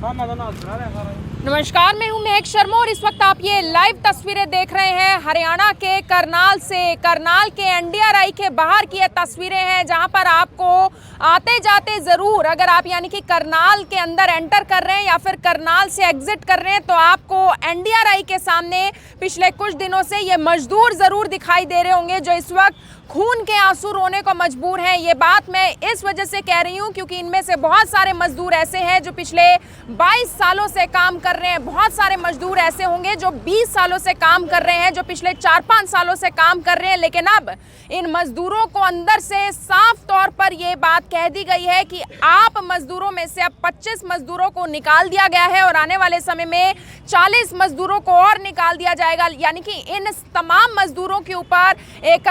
नमस्कार, मैं हूं महक शर्मा और इस वक्त आप ये लाइव तस्वीरें देख रहे हैं हरियाणा के करनाल से। करनाल के एनडीआरआई के बाहर की ये तस्वीरें हैं जहां पर आपको आते जाते ज़रूर, अगर आप यानी कि करनाल के अंदर एंटर कर रहे हैं या फिर करनाल से एग्जिट कर रहे हैं, तो आपको एनडीआरआई के सामने पिछले कुछ दिनों से ये मजदूर ज़रूर दिखाई दे रहे होंगे जो इस वक्त खून के आंसू रोने को मजबूर हैं। ये बात मैं इस वजह से कह रही हूँ क्योंकि इनमें से बहुत सारे मजदूर ऐसे हैं जो पिछले 22 सालों से काम कर रहे हैं। बहुत सारे मजदूर ऐसे होंगे जो 20 सालों से काम कर रहे हैं, जो पिछले 4-5 सालों से काम कर रहे हैं। लेकिन अब इन मजदूरों को अंदर से साफ तौर पर यह बात कह दी गई है कि आप मजदूरों में से अब 25 मजदूरों को निकाल दिया गया है और आने वाले समय में 40 मजदूरों को और निकाल दिया जाएगा। यानी कि इन तमाम मजदूरों के ऊपर एक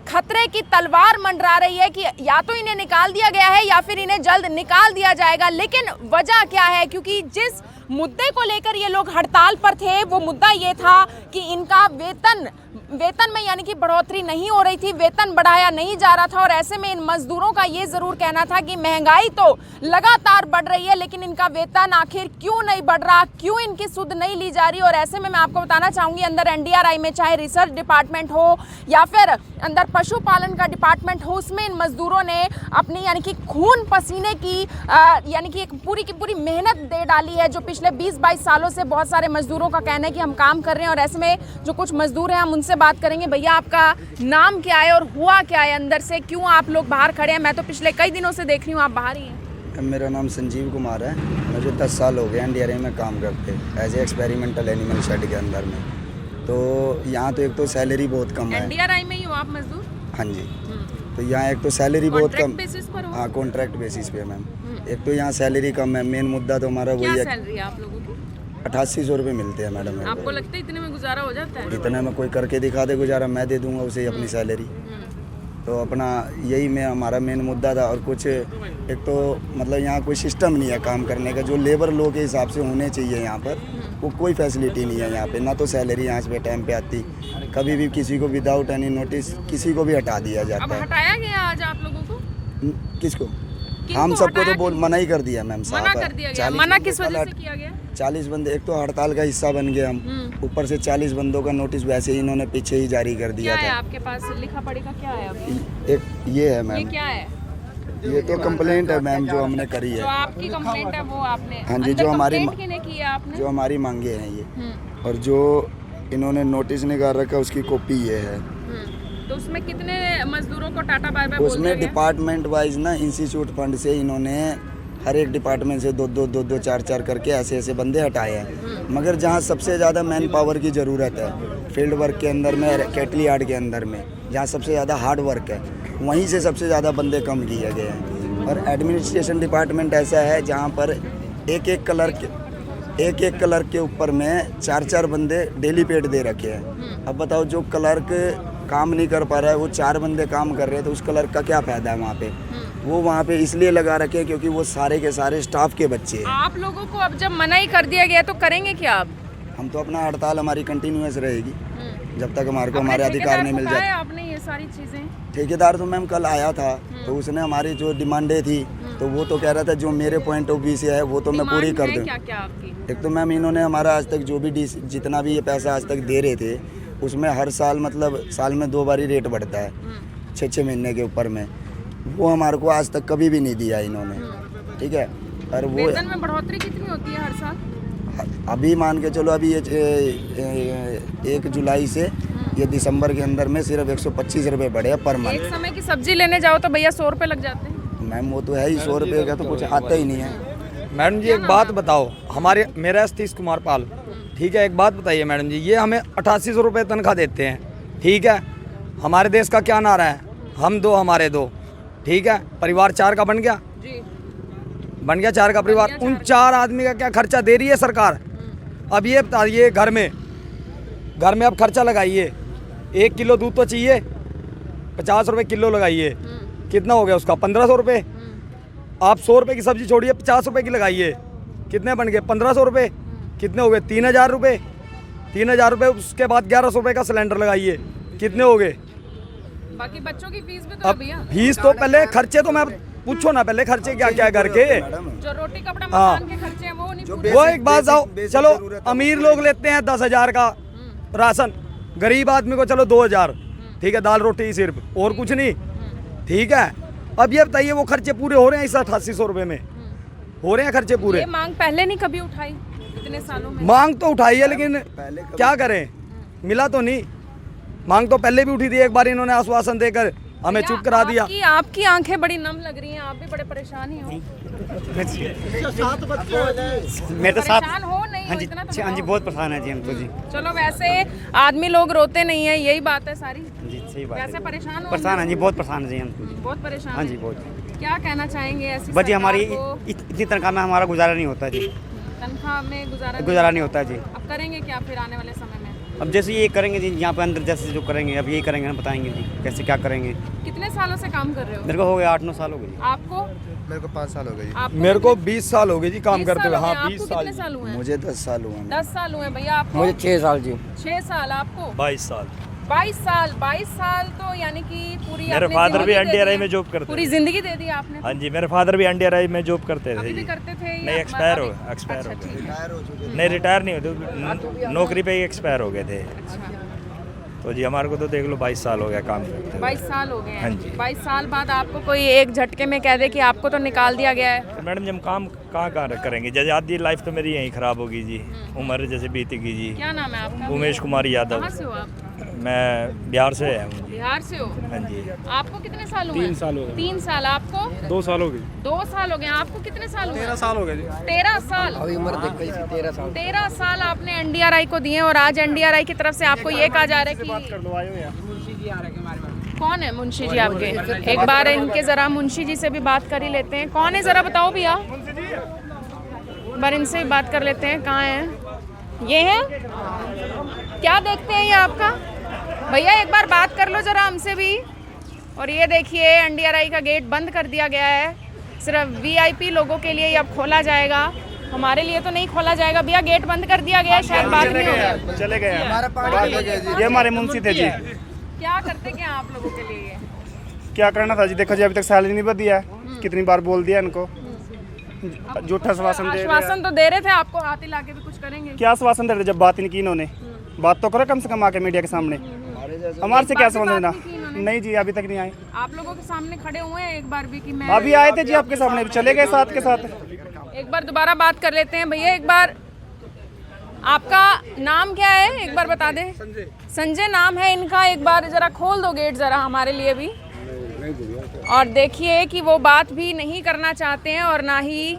खतरे की तलवार मंडरा रही है कि या तो इन्हें निकाल दिया गया है या फिर इन्हें जल्द निकाल दिया जाएगा। लेकिन वजह क्या है? क्योंकि जिस मुद्दे को लेकर ये लोग हड़ताल पर थे वो मुद्दा ये था कि इनका वेतन में यानी कि बढ़ोतरी नहीं हो रही थी, वेतन बढ़ाया नहीं जा रहा था। और ऐसे में इन मजदूरों का ये ज़रूर कहना था कि महंगाई तो लगातार बढ़ रही है लेकिन इनका वेतन आखिर क्यों नहीं बढ़ रहा, क्यों इनकी सुध नहीं ली जा रही। और ऐसे में मैं आपको बताना चाहूँगी, अंदर एनडीआरआई में चाहे रिसर्च डिपार्टमेंट हो या फिर अंदर पशुपालन का डिपार्टमेंट हो, उसमें इन मजदूरों ने अपनी यानी कि खून पसीने की यानी कि एक पूरी की पूरी मेहनत दे डाली है, जो पिछले 20-22 सालों से बहुत सारे मजदूरों का कहना है कि हम काम कर रहे हैं। और ऐसे में जो कुछ मजदूर हैं हम उनसे बात करेंगे। भैया, आपका नाम क्या है और हुआ क्या है अंदर से, क्यों आप लोग बाहर खड़े हैं? मैं तो पिछले कई दिनों से देख रही हूँ आप बाहर ही हैं। मेरा नाम संजीव कुमार है। मुझे 10 साल हो गए एनडीआरआई में काम करते as a experimental animal shed के अंदर में। तो यहाँ तो एक तो सैलरी बहुत कम है। एनडीआरआई में ही हो आप मजदूर? हाँ जी। तो यहाँ एक तो सैलरी बहुत कम, बेसिस पर हो? हाँ कॉन्ट्रैक्ट बेसिस पे मैम। एक तो यहाँ सैलरी कम है, मेन मुद्दा तो हमारा वही है। सैलरी है आप लोगों की? 8800 रुपये मिलते हैं मैडम। आपको लगता है इतने में गुजारा हो जाता है? इतने में कोई करके दिखा दे गुजारा, मैं दे दूंगा उसे अपनी सैलरी। तो अपना यही में हमारा मेन मुद्दा था। और कुछ एक तो मतलब यहाँ कोई सिस्टम नहीं है काम करने का, जो लेबर लो के हिसाब से होने चाहिए यहाँ पर, वो कोई फैसिलिटी नहीं है यहाँ पे। ना तो सैलरी यहाँ पे टाइम पे आती, कभी भी किसी को विदाउट एनी नोटिस किसी को भी हटा दिया जाता है। हटाया गया आज आप लोगों को? किसको? हम सबको तो बोल मना ही कर दिया मैम साहब। मना कर दिया गया? मना किस वजह से किया गया? 40 बंदे, एक तो हड़ताल का हिस्सा बन गए हम, ऊपर से 40 बंदों का नोटिस वैसे ही इन्होंने पीछे ही जारी कर दिया था। आपके पास लिखा पढ़ेगा क्या है अभी? एक ये है मैम। ये क्या है? ये तो कंप्लेंट है मैम जो हमने करी है। जो आपकी कंप्लेंट है वो आपने? हाँ जी, जो हमारी की है आपने? जो हमारी मांगे हैं ये, और जो इन्होंने नोटिस निकाल रखा उसकी कॉपी ये है। तो उसमें कितने मजदूरों को टाटा बाय बाय? उसमें डिपार्टमेंट वाइज ना इंस्टीट्यूट फंड से इन्होंने हर एक डिपार्टमेंट से 2-2 4-4 करके ऐसे बंदे हटाए हैं। मगर जहाँ सबसे ज़्यादा मैन पावर की ज़रूरत है, फील्ड वर्क के अंदर में, कैटली यार्ड के अंदर में, जहाँ सबसे ज़्यादा हार्ड वर्क है, वहीं से सबसे ज़्यादा बंदे कम किए गए हैं। और एडमिनिस्ट्रेशन डिपार्टमेंट ऐसा है जहाँ पर एक क्लर्क के ऊपर में 4-4 बंदे डेली पेड दे रखे हैं। अब बताओ, जो क्लर्क काम नहीं कर पा रहा है, वो 4 बंदे काम कर रहे हैं, तो उस क्लर्क का क्या फ़ायदा है वहाँ पे? वो वहाँ पे इसलिए लगा रखे हैं क्योंकि वो सारे के सारे स्टाफ के बच्चे हैं। आप लोगों को अब जब मना ही कर दिया गया तो करेंगे क्या अब? हम तो अपना हड़ताल हमारी कंटिन्यूअस रहेगी जब तक हमारे को हमारे अधिकार नहीं मिल जाते। आपने ये सारी चीज़ें? ठेकेदार तो मैम कल आया था, तो उसने हमारी जो डिमांडें थी तो वो तो कह रहा था जो मेरे पॉइंट ऑफ व्यू से है वो तो मैं पूरी कर दूँ। क्या आपकी? एक तो मैम इन्होंने हमारा आज तक जो भी जितना भी ये पैसा आज तक दे रहे थे, उसमें हर साल मतलब साल में 2 बार ही रेट बढ़ता है 6-6 महीने के ऊपर में, वो हमारे को आज तक कभी भी नहीं दिया इन्होंने। ठीक है। और वो वेतन में बढ़ोतरी कितनी होती है हर साल? अभी मान के चलो, अभी ये 1 जुलाई से ये दिसंबर के अंदर में सिर्फ 125 रुपये बढ़े पर मंथ। एक समय की सब्जी लेने जाओ तो भैया 100 रुपये लग जाते हैं। मैम वो तो है ही, 100 रुपये का तो कुछ आता ही नहीं है। मैडम जी एक बात बताओ, मेरा सतीश कुमार पाल, ठीक है, एक बात बताइए मैडम जी, ये हमें 8800 रुपये तनख्वाह देते हैं, ठीक है। हमारे देश का क्या नारा है? हम 2 हमारे 2, ठीक है। परिवार 4 का बन गया जी, बन गया 4 का परिवार। उन 4 आदमी का क्या खर्चा दे रही है सरकार? अब ये बताइए, घर में अब खर्चा लगाइए, 1 किलो दूध तो चाहिए, 50 रुपये किलो लगाइए, कितना हो गया उसका? 1500 रुपये। आप 100 रुपये की सब्जी छोड़िए, 50 रुपये की लगाइए, कितने बन गए? 1500 रुपये। कितने हो गए? 3000 रुपये। 3000 रुपये, उसके बाद 1100 रुपये का सिलेंडर लगाइए, कितने हो गए? बाकी बच्चों की फीस भी तो है भैया। फीस तो पहले, खर्चे तो मैं पूछो ना पहले, खर्चे क्या क्या है घर के? जो रोटी कपड़ा मकान के खर्चे हैं वो नहीं नहीं वो एक बात आओ, चलो अमीर लोग लेते हैं 10,000 का राशन, गरीब आदमी को चलो 2,000, ठीक है, दाल रोटी सिर्फ और कुछ नहीं, ठीक है। अब ये बताइए वो खर्चे पूरे हो रहे हैं इस 8800 रुपये में, हो रहे हैं खर्चे पूरे? ये मांग पहले नहीं कभी उठाई इतने सालों में? मांग तो उठाई है लेकिन क्या करें, मिला तो नहीं। मांग तो पहले भी उठी थी, एक बार इन्होंने आश्वासन देकर हमें चुप करा दिया। आपकी आंखें बड़ी नम लग रही हैं, आप भी बड़े परेशान ही हो। मेरे तो साथ परेशान हो नहीं हाँ हो जी, इतना तो हाँ जी, बहुत परेशान है जी हम तो जी। चलो वैसे आदमी लोग रोते नहीं है, यही बात है सारी। जी सही बात वैसे है, परेशान हो? परेशान है जी, बहुत परेशान है जी हम तो जी। बहुत परेशान हाँ हैं। जी बहुत। क्या कहना चाहेंगे ऐसी बस जी सरकार हमारी को? इतनी तनख्वाह में हमारा गुजारा नहीं होता जी, तनख्वाह में गुजारा नहीं होता जी। अब करेंगे क्या फिर आने वाले समय में? अब जैसे ये करेंगे जी, यहाँ पे अंदर जैसे जो करेंगे अब यही करेंगे, हम बताएंगे जी कैसे क्या करेंगे। कितने सालों से काम कर रहे हो? मेरे को हो गया 8-9 साल हो गए जी। आपको? मेरे को 5 साल हो गए जी। आपको मेरे को 20 साल हो गए जी काम 20 करते हुए। साल हो हाँ गए। 20 आपको साल। कितने साल हुए हैं? मुझे 10 साल हुआ है। 10 साल हुए हैं भैया। आपको? मुझे 6 साल जी। 6 साल। आपको? 22 साल। 22 साल। 22 साल तो यानी कि पूरी मेरे आपने फादर भी जिंदगी दे एनडीआरआई दी में है। जॉब करते पूरी थे। जिंदगी दे दी आपने। हाँ जी, मेरे फादर भी एनडीआरआई में जॉब करते अभी थे भी जी। करते थे या नहीं एक्सपायर हो अभी? एक्सपायर हो अच्छा, गए। ठीक है। नहीं रिटायर नहीं होते, नौकरी पे ही एक्सपायर हो गए थे। अच्छा, तो जी हमारे को तो देख लो 22 साल हो गया काम करते हुए। 22 साल हो गए हाँ हैं। जी। 22 साल बाद आपको कोई एक झटके में कह दे कि आपको तो निकाल दिया गया है, तो मैडम जी हम काम कहाँ करेंगे, जैसे आधी लाइफ तो मेरी यहीं ख़राब होगी जी, उम्र जैसे बीतेगी जी। क्या नाम है आपका? उमेश कुमार यादव। कहाँ से हो आप? मैं बिहार से आया हूँ जी। बिहार से हो? हाँ जी। आपको कितने साल हुए? 3 साल हो गए। 3 साल। आपको? 2 साल हो गए। 2 साल हो गए। आपको कितने साल हुए? 13 साल हो गए जी। 13 साल। अभी उम्र देख गई थी 13 साल। 13 साल आपने एनडीआरआई को दिए और आज एनडीआरआई की तरफ से आपको ये कहा जा रहा है कि कौन है मुंशी जी आपके? एक बार इनके जरा मुंशी जी से भी बात कर ही लेते हैं। कौन है जरा बताओ भैया, एक बार इनसे भी बात कर लेते हैं। कहाँ है ये? है क्या देखते हैं ये आपका? भैया एक बार बात कर लो जरा हमसे भी। और ये देखिए एनडीआरआई का गेट बंद कर दिया गया है, सिर्फ वीआईपी लोगों के लिए अब खोला जाएगा, हमारे लिए तो नहीं खोला जाएगा। भैया गेट बंद कर दिया गया है, शायद बात नहीं हो गया। चले गए, ये हमारे मुंशी थे जी। क्या करते क्या आप लोगों के लिए ये? क्या करना था जी, देखो जी अभी तक सैलरी नहीं बढ़ी है, कितनी बार बोल दिया इनको, झूठा आश्वासन दे रहे हैं। आश्वासन तो दे रहे थे आपको, हाथ हिला के भी कुछ करेंगे। क्या आश्वासन दे रहे जब बात ही नहीं की इन्होंने, बात तो करो कम से कम आके मीडिया के सामने, हमारे से क्या एक बार भी समझ लेना। बात नहीं की इन्होंने? नहीं जी अभी तक नहीं आए, आप लोगों के सामने खड़े हुए हैं एक बार भी कि मैं अभी आए थे जी आपके सामने, चले गए साथ के साथ। एक बार दोबारा बात कर लेते हैं। भैया एक बार आपका नाम क्या है एक बार बता दें? संजय नाम है इनका। एक बार जरा खोल दो गेट जरा हमारे लिए भी। और देखिए कि वो बात भी नहीं करना चाहते हैं और ना ही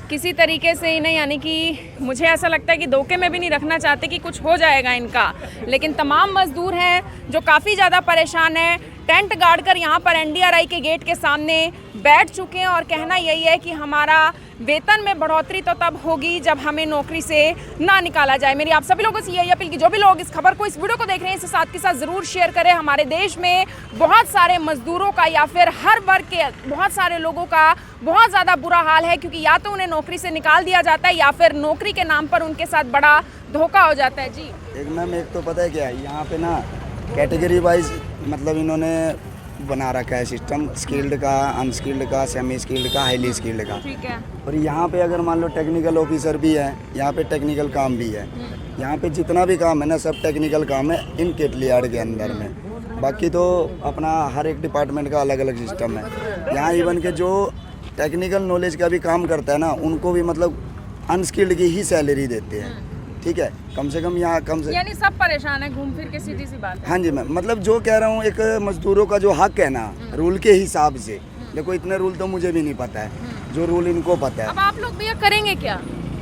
किसी तरीके से इन्हें, यानी कि मुझे ऐसा लगता है कि धोखे में भी नहीं रखना चाहते कि कुछ हो जाएगा इनका। लेकिन तमाम मजदूर हैं जो काफ़ी ज़्यादा परेशान हैं, टेंट गाड़ कर यहाँ पर एनडीआरआई के गेट के सामने बैठ चुके हैं और कहना यही है कि हमारा वेतन में बढ़ोतरी तो तब होगी जब हमें नौकरी से ना निकाला जाए। मेरी आप सभी लोगों से यही अपील कि जो भी लोग इस खबर को, इस वीडियो को देख रहे हैं, इसे साथ के साथ ज़रूर शेयर करें। हमारे देश में बहुत सारे मजदूरों का या फिर हर वर्ग के बहुत सारे लोगों का बहुत ज़्यादा बुरा हाल है, क्योंकि या तो उन्हें नौकरी से निकाल दिया जाता है या फिर नौकरी के नाम पर उनके साथ बड़ा धोखा हो जाता है। जी एक मैम, एक तो पता है क्या है, यहाँ पे ना कैटेगरी वाइज मतलब इन्होंने बना रखा है सिस्टम, स्किल्ड का, अनस्किल्ड का, सेमी स्किल्ड का, हाईली स्किल्ड का। ठीक है। और यहाँ पे अगर मान लो टेक्निकल ऑफिसर भी है, यहाँ पे टेक्निकल काम भी है, यहाँ पे जितना भी काम है ना सब टेक्निकल काम है इन केटलीयार्ड के अंदर में। बाकी तो अपना हर एक डिपार्टमेंट का अलग अलग सिस्टम है। यहाँ इवन के जो टेक्निकल नॉलेज का भी काम करता है ना, उनको भी मतलब अनस्किल्ड की ही सैलरी देते हैं। ठीक है, कम से कम यहाँ कम से, यानी सब परेशान है घूम फिर के, सीधी सी बात है। हाँ जी मैम, मतलब जो कह रहा हूँ एक मजदूरों का जो हक है ना रूल के हिसाब से, देखो इतने रूल तो मुझे भी नहीं पता है, जो रूल इनको पता है। अब आप लोग भैया करेंगे क्या?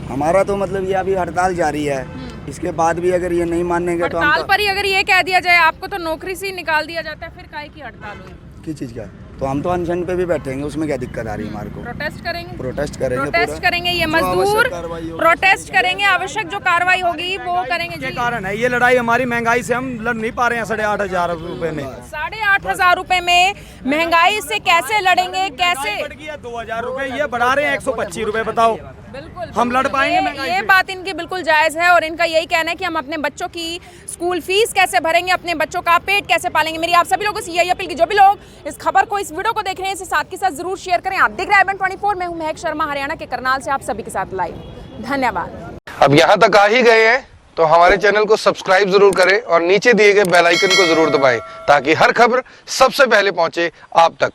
हमारा तो मतलब ये अभी हड़ताल जारी है, इसके बाद भी अगर ये नहीं मानेंगे तो हड़ताल हम पर ही अगर ये कह दिया जाए आपको तो नौकरी से ही निकाल दिया जाता है, फिर काहे की हड़ताल हुई? किस चीज़ का, तो हम तो अनशन पे भी बैठेंगे, उसमें क्या दिक्कत आ रही है हमारे को? प्रोटेस्ट करेंगे। प्रोटेस्ट करेंगे, प्रोटेस्ट पूरा। करेंगे, ये जो मजदूर आवश्यक कार्रवाई होगी, प्रोटेस्ट करेंगे, आवश्यक जो कार्रवाई होगी वो करेंगे। के जी कारण है ये लड़ाई, हमारी महंगाई से हम लड़ नहीं पा रहे हैं 8,500 रुपए में। 8,500 रुपए में महंगाई से कैसे लड़ेंगे? कैसे? बढ़ गई है 2,000 रुपए, ये बढ़ा रहे हैं 125 रुपए। बताओ बिल्कुल हम लड़ पाएंगे महंगाई ये से? बात इनकी बिल्कुल जायज़ है और इनका यही कहना है कि हम अपने बच्चों की स्कूल फीस कैसे भरेंगे, अपने बच्चों का पेट कैसे पालेंगे। मेरी आप सभी लोगों से यही अपील कि जो भी लोग इस खबर को, इस वीडियो को देख रहे हैं, इसे साथ के साथ जरूर शेयर करें। आप देख रहे हैं IBN 24, मैं हूं महक शर्मा, हरियाणा के करनाल से आप सभी के साथ लाइव। धन्यवाद। अब यहाँ तक आ ही गए हैं तो हमारे चैनल को सब्सक्राइब जरूर करें और नीचे दिए गए बेल आइकन को जरूर दबाएं ताकि हर खबर सबसे पहले पहुंचे आप तक।